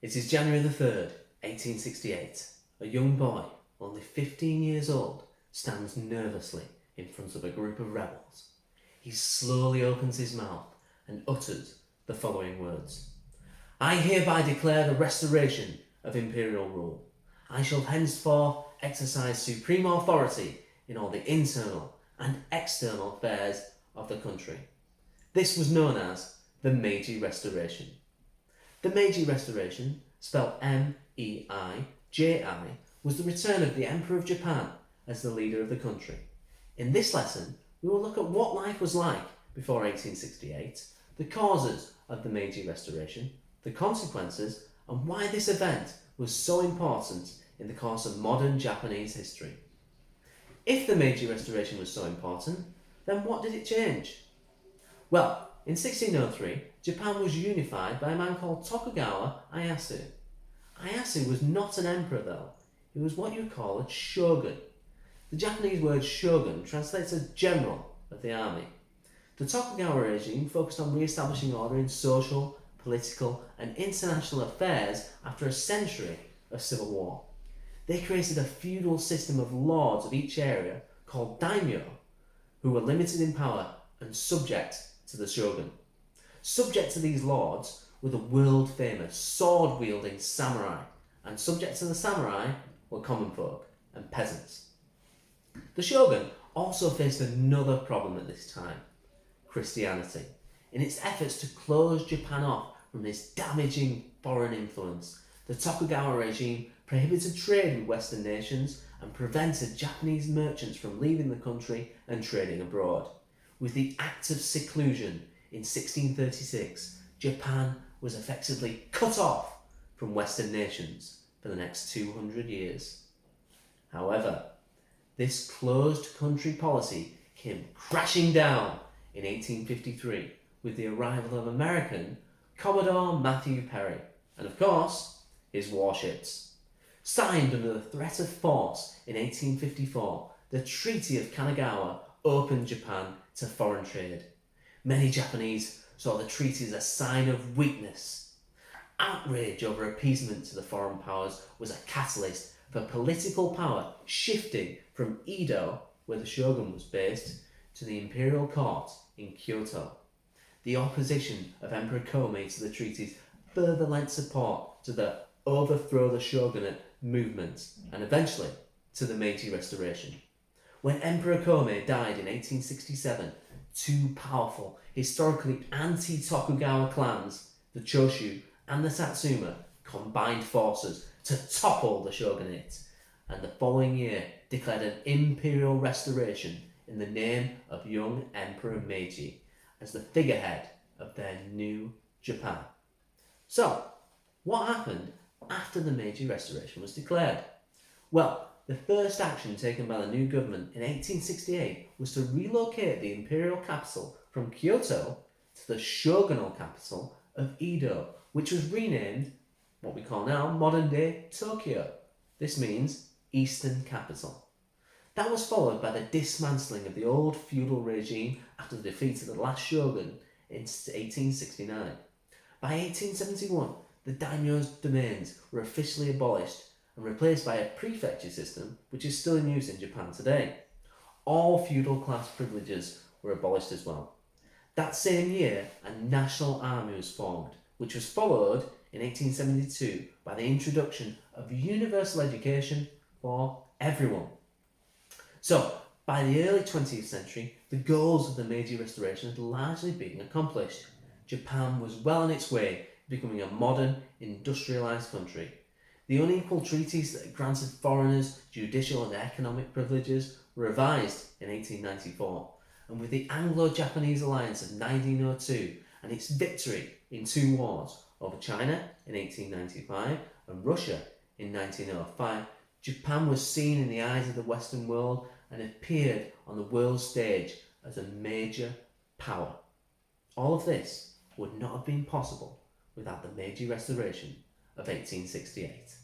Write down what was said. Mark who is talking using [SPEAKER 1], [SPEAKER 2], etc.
[SPEAKER 1] It is January the 3rd, 1868. A young boy, only 15 years old, stands nervously in front of a group of rebels. He slowly opens his mouth and utters the following words. I hereby declare the restoration of imperial rule. I shall henceforth exercise supreme authority in all the internal and external affairs of the country. This was known as the Meiji Restoration. The Meiji Restoration, spelled M-E-I-J-I, was the return of the Emperor of Japan as the leader of the country. In this lesson, we will look at what life was like before 1868, the causes of the Meiji Restoration, the consequences, and why this event was so important in the course of modern Japanese history. If the Meiji Restoration was so important, then what did it change? Well, in 1603, Japan was unified by a man called Tokugawa Ieyasu. Ieyasu was not an emperor though, he was what you call a shogun. The Japanese word shogun translates as general of the army. The Tokugawa regime focused on re-establishing order in social, political and international affairs after a century of civil war. They created a feudal system of lords of each area called daimyo, who were limited in power and subject to the shogun. Subject to these lords were the world-famous sword-wielding samurai, and subject to the samurai were common folk and peasants. The shogun also faced another problem at this time, Christianity. In its efforts to close Japan off from this damaging foreign influence, the Tokugawa regime prohibited trade with Western nations and prevented Japanese merchants from leaving the country and trading abroad. With the Act of Seclusion in 1636, Japan was effectively cut off from Western nations for the next 200 years. However, this closed country policy came crashing down in 1853 with the arrival of American Commodore Matthew Perry and, of course, his warships. Signed under the threat of force in 1854, the Treaty of Kanagawa opened Japan to foreign trade. Many Japanese saw the treaty as a sign of weakness. Outrage over appeasement to the foreign powers was a catalyst for political power shifting from Edo, where the shogun was based, to the imperial court in Kyoto. The opposition of Emperor Komei to the treaties further lent support to the overthrow the shogunate movement and eventually to the Meiji Restoration. When Emperor Komei died in 1867, two powerful, historically anti-Tokugawa clans, the Choshu and the Satsuma, combined forces to topple the shogunate, and the following year declared an imperial restoration in the name of young Emperor Meiji as the figurehead of their new Japan. So, what happened after the Meiji Restoration was declared? Well, the first action taken by the new government in 1868 was to relocate the imperial capital from Kyoto to the shogunal capital of Edo, which was renamed what we call now modern-day Tokyo. This means Eastern Capital. That was followed by the dismantling of the old feudal regime after the defeat of the last shogun in 1869. By 1871, the daimyo's domains were officially abolished and replaced by a prefecture system which is still in use in Japan today. All feudal class privileges were abolished as well. That same year, a national army was formed, which was followed in 1872 by the introduction of universal education for everyone. So, by the early 20th century, the goals of the Meiji Restoration had largely been accomplished. Japan was well on its way to becoming a modern, industrialised country. The unequal treaties that granted foreigners judicial and economic privileges were revised in 1894, and with the Anglo-Japanese alliance of 1902 and its victory in two wars over China in 1895 and Russia in 1905, Japan was seen in the eyes of the Western world and appeared on the world stage as a major power. All of this would not have been possible without the Meiji Restoration of 1868.